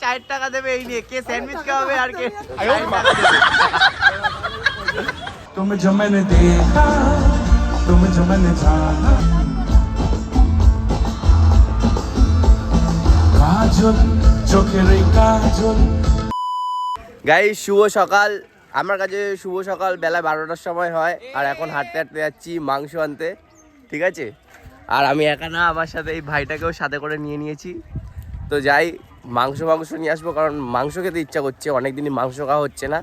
চায়ের টাকা দেবে এই নিয়ে, কে স্যান্ডউইচ খাওয়াবে আর কে তুমি जो मैंने देखा तुम जो मैंने जाना কাজল চোখের এই কাজল। গাইস শুভ সকাল, আমার কাছে শুভ সকাল বেলা 12টার সময় হয়, আর এখন হাঁটতে হাঁটতে যাচ্ছি মাংস আনতে, ঠিক আছে। আর আমি একা না, আমার সাথে এই ভাইটাকেও সাথে করে নিয়ে নিয়েছি। তো যাই মাংস নিয়ে আসবো, কারণ মাংস খেতে ইচ্ছা করছে, অনেকদিনই মাংস খাওয়া হচ্ছে না,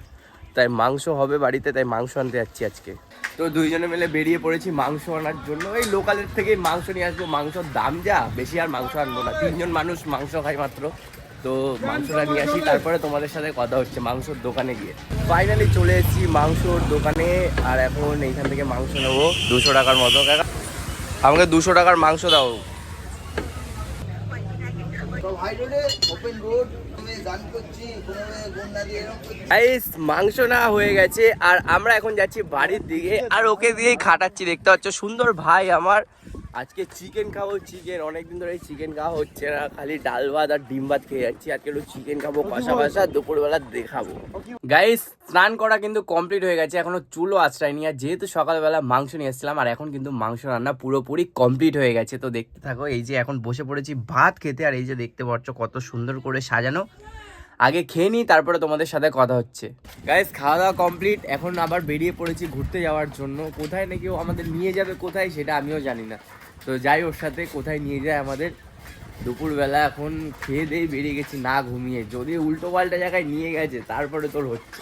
তাই মাংস হবে বাড়িতে, তাই মাংস আনতে যাচ্ছি আজকে। তো দুইজনে মিলে বেরিয়ে পড়েছি মাংস আনার জন্য। এই লোকালের থেকেই মাংস নিয়ে আসবো, মাংসর দাম যা বেশি, আর মাংস আনবো না, 3জন মানুষ মাংস খাই মাত্র। তো মাংসটা নিয়ে আসি, তারপরে তোমাদের সাথে কথা হচ্ছে মাংসর দোকানে গিয়ে। ফাইনালি চলে এসেছি মাংসর দোকানে, আর এখন এইখান থেকে মাংস নেবো 200 টাকার মতো। আমাকে 200 টাকার মাংস দাও। মাংস না হয়ে গেছে, আর আমরা এখন যাচ্ছি বাড়ির দিকে, আর ওকে দিয়েই খাটাচ্ছি, দেখতে পাচ্ছ সুন্দর ভাই আমার। আজকে চিকেন খাবো, চিকেন অনেকদিন ধরে চিকেন খাওয়া হচ্ছে না, খালি ডাল ভাত আর ডিম ভাত খেয়ে যাচ্ছি। আজকে একটু চিকেন খাবো কষা কষা, দুপুরবেলা দেখাবো। গাইস স্নান করা কিন্তু কমপ্লিট হয়ে গেছে, এখনো চুলও আঁচড়ায়নি, আর যেহেতু সকালবেলা মাংস নিয়ে এসেছিলাম, আর এখন কিন্তু মাংস রান্না পুরোপুরি কমপ্লিট হয়ে গেছে। তো দেখতে থাকো, এই যে এখন বসে পড়েছি ভাত খেতে, আর এই যে দেখতে পাচ্ছ কত সুন্দর করে সাজানো। আগে খেয়ে নিই, তারপরে তোমাদের সাথে কথা হচ্ছে। গাইস খাওয়া দাওয়া কমপ্লিট, এখন আবার বেরিয়ে পড়েছি ঘুরতে যাওয়ার জন্য। কোথায় নাকি ও আমাদের নিয়ে যাবে, কোথায় সেটা আমিও জানি না। তো যাই ওর সাথে, কোথায় নিয়ে যায় আমাদের। দুপুরবেলা এখন খেয়ে দিয়ে বেরিয়ে গেছি না ঘুমিয়ে, যদি উল্টো পাল্টা জায়গায় নিয়ে গেছে তারপরে তোর হচ্ছে।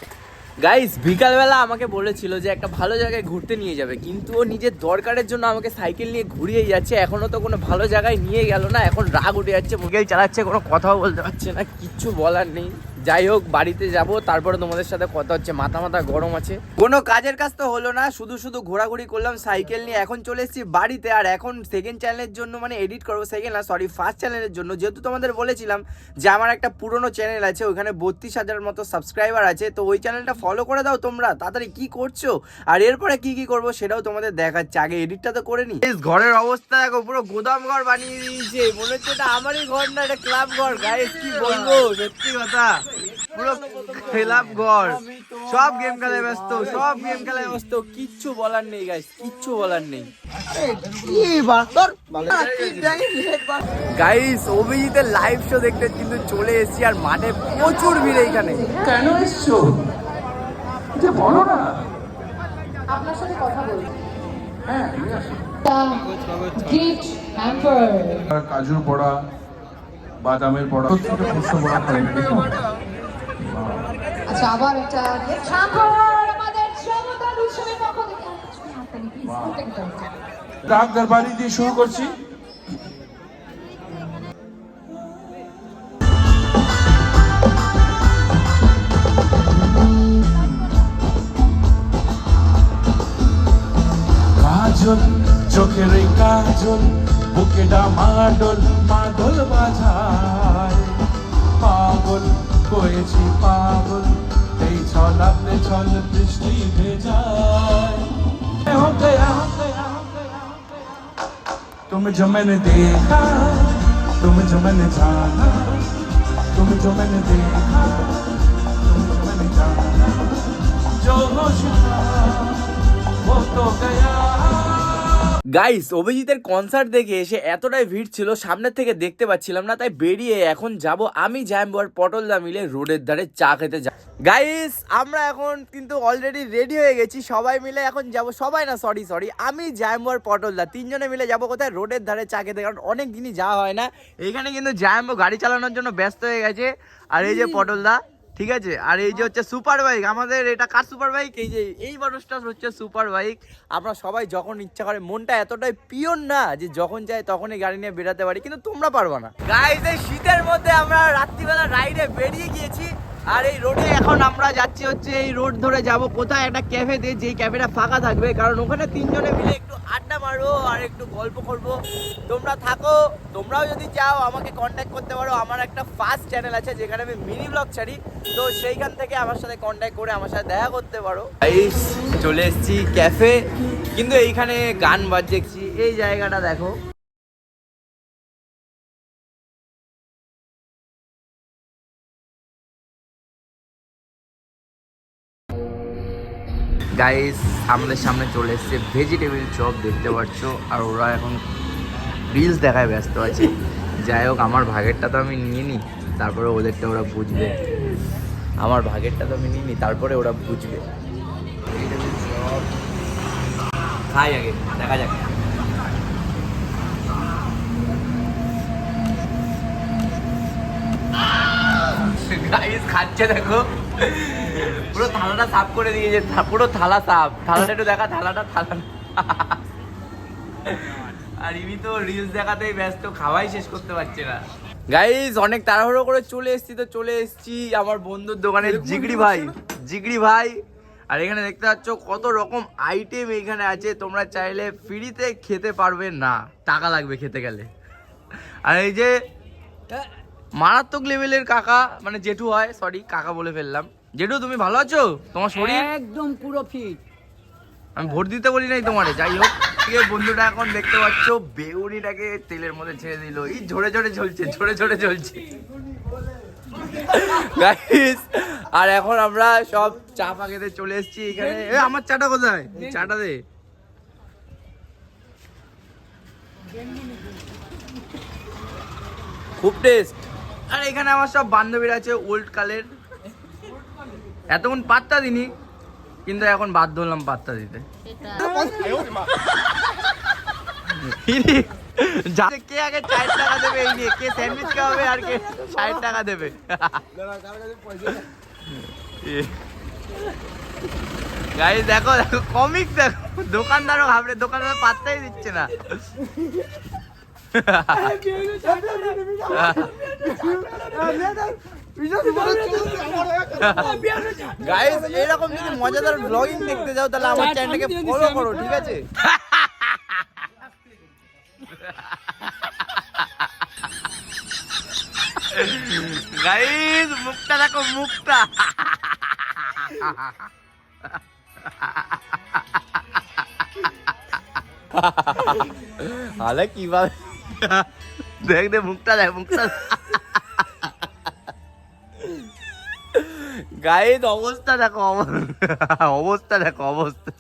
গাইস বিকালবেলা আমাকে বলেছিল যে একটা ভালো জায়গায় ঘুরতে নিয়ে যাবে, কিন্তু ও নিজের দরকারের জন্য আমাকে সাইকেল নিয়ে ঘুরিয়ে যাচ্ছে, এখনো তো কোনো ভালো জায়গায় নিয়ে গেল না। এখন রাগ উঠে যাচ্ছে, মোবাইল চালাচ্ছে, কোনো কথাও বলতে পারছে না, কিচ্ছু বলার নেই। যাই হোক বাড়িতে যাব, তারপরে তোমাদের সাথে কথা হচ্ছে। মাথা গরম আছে, কোনো কাজের কাজ তো হলো না, শুধু ঘোরাঘুরি করলাম সাইকেল নিয়ে। এখন চলে এসেছি বাড়িতে, আর এখন সেকেন্ড চ্যানেলের জন্য মানে এডিট করবো, ফার্স্ট চ্যানেলের জন্য। যেহেতু তোমাদের বলেছিলাম যে আমার একটা পুরনো চ্যানেল আছে, ওইখানে 32,000 মতো সাবস্ক্রাইবার আছে, তো ওই চ্যানেলটা ফলো করে দাও তোমরা। তাড়াতাড়ি কি করছো, আর এরপরে কি করবো সেটাও তোমাদের দেখাচ্ছে, আগে এডিটটা তো করে নি। ঘরের অবস্থা দেখো, পুরো গোদাম ঘর বানিয়ে দিয়েছে, মনে হচ্ছে এটা আমারই ঘর না, এটা ক্লাব ঘর। গাইস কি বলবো, সত্যি কথা পুরো ক্লাব ঘর, সব গেম খেলায় ব্যস্ত, কিচ্ছু বলার নেই গাইস, কিচ্ছু বলার নেই। গাইস অভিজিতের লাইভ শো দেখতে কিন্তু চলে এসেছি, আর মাঠে প্রচুর ভিড় এইখানে। কেন এসছো যে বলো না, আপনার সাথে কথা বলবো। হ্যাঁ নিয়ে আসো। গিফট হ্যাম্পার, কাজুর বড়া, বাদামের বড়া, বড়া খাই। আচ্ছা আবার একটা গিফট হ্যাম্পার আমাদের জমকার উৎসবের পক্ষ থেকে। ডাক দরবারি দিয়ে শুরু করছি। কাজল চোখের এই কাজল, বুকে ডামাডোল মাদল বাজায়, পাগল হয়েছি পাগল, এই ছলাতে ছল বৃষ্টি ভেজায়। हो गया तुम जो मैंने देखा, तुम जो मैंने जाना, तुम जो मैंने देखा, तुम जो मैंने जाना, जो होश था वो तो गया। গাইস অভিজিতের কনসার্ট দেখে এসে এতটাই ভিড় ছিল, সামনের থেকে দেখতে পাচ্ছিলাম না, তাই বেরিয়ে এখন যাব আমি জাম্বো আর পটলদা মিলে রোডের ধারে চা খেতে যাব। গাইস আমরা এখন কিন্তু অলরেডি রেডি হয়ে গেছি, সবাই মিলে এখন যাব, সবাই না সরি আমি জাম্বো আর পটলদা 3জনে মিলে যাব কোথায়, রোডের ধারে চা খেতে, কারণ অনেক দিনই যাওয়া হয় না। এখানে কিন্তু জাম্বো গাড়ি চালানোর জন্য ব্যস্ত হয়ে গেছে, আর এই যে পটলদা, ঠিক আছে, আর এই যে হচ্ছে সুপার বাইক আমাদের, এটা কার সুপার বাইক, এই যে এই মানুষটা হচ্ছে সুপার বাইক। আমরা সবাই যখন ইচ্ছা করে, মনটা এতটাই পিওর না যে যখন চাই তখনই গাড়ি নিয়ে বেরাতে পারি, কিন্তু তোমরা পারবা না। গাইস এই শীতের মধ্যে আমরা রাত্রিবেলা রাইডে বেরিয়ে গিয়েছি, আর এই রোডে এখন আমরা যাচ্ছি হচ্ছে, এই রোড ধরে যাব কোথায় একটা ক্যাফেতে, যেই ক্যাফেটা ফাঁকা থাকবে, কারণ ওখানে 3জনে মিলে একটু আড্ডা মারবো আর একটু গল্প করবো। তোমরা থাকো, তোমরাও যদি চাও আমাকে কন্ট্যাক্ট করতে পারো, আমার একটা ফার্স্ট চ্যানেল আছে যেখানে আমি মিনি ব্লগ ছাড়ি, তো সেইখান থেকে আমার সাথে কন্ট্যাক্ট করে আমার সাথে দেখা করতে পারো। চলে এসেছি ক্যাফে, কিন্তু এইখানে গান বাজছে, এই জায়গাটা দেখো। গাইস আমাদের সামনে চলে এসছে ভেজিটেবিল চপ দেখতে পাচ্ছ, আর ওরা এখন রিলস দেখায় ব্যস্ত আছে। যাই হোক আমার ভাগেরটা তো আমি নিয়ে নিই, তারপরে ওদেরটা ওরা বুঝবে। আমার ভাগেরটা তো আমি নিয়ে নিই, তারপরে ওরা বুঝবে। ভেজিটেবিল চপ খাই আগে, দেখা যাক। গাইস খাচ্ছে দেখো, পুরো থালাটা সাফ করে দিয়েছে, পুরো থালা সাফ। থালাটা একটু দেখা, থালাটা থালা। আর ইনি তো রিলস দেখাতেই ব্যস্ত, খাওয়াই শেষ করতে পারছে না। গাইস অনেক তাড়াহুড়ো করে চলে এসেছি আমার বন্ধুর দোকানে, জিগড়ি ভাই। আর এখানে দেখতে পাচ্ছ কত রকম আইটেম এখানে আছে, তোমরা চাইলে ফ্রিতে খেতে পারবে না, টাকা লাগবে খেতে গেলে। আর এই যে মারাত্মক লেভেলের কাকা, মানে জেঠু হয়, সরি কাকা বলে ফেললাম। জেঠু তুমি ভালো আছো? তোমার শরীর একদম পুরো ফিট। আমি ভোট দিতে বলি নাই তোমারে। যাই হোক, বন্ধুটা এখন দেখতে পাচ্ছ বেগুনিটাকে তেলের মধ্যে ছেড়ে দিল, এই ঝরে ঝরে চলছে গাইস। আর এখন আমরা সব চা ফা খেতে চলে এসেছি এখানে। আমার চাটা কোথায়? চাটা দে। খুব টেস্ট। আর এখানে আমার সব বান্ধবীরা আছে ওল্ড কালের, এতক্ষণ পাত্তা দিনি, কিন্তু এখন বাধ্য হলাম পাত্তা দিতে। কে আগে 60 টাকা দেবে এই নিয়ে, কে স্যান্ডউইচ খাওয়াবে আর কে 60 টাকা দেবে। গাইস দেখো কমিক দেখো, দোকানদারও ঘাবড়ে, দোকানদার পাত্তাই দিচ্ছে না। গাইস এরকম যদি মজাদার ব্লগিং দেখতে যাও তাহলে আমার চ্যানেলটাকে ফলো করো, ঠিক আছে? গাইস মুখটা দেখো, মুখটা। আলে কিভাবে দেখ দে, মুখটা দেখ, মুখটা। গাইস অবস্থা দেখো, অবস্থা দেখো, অবস্থা।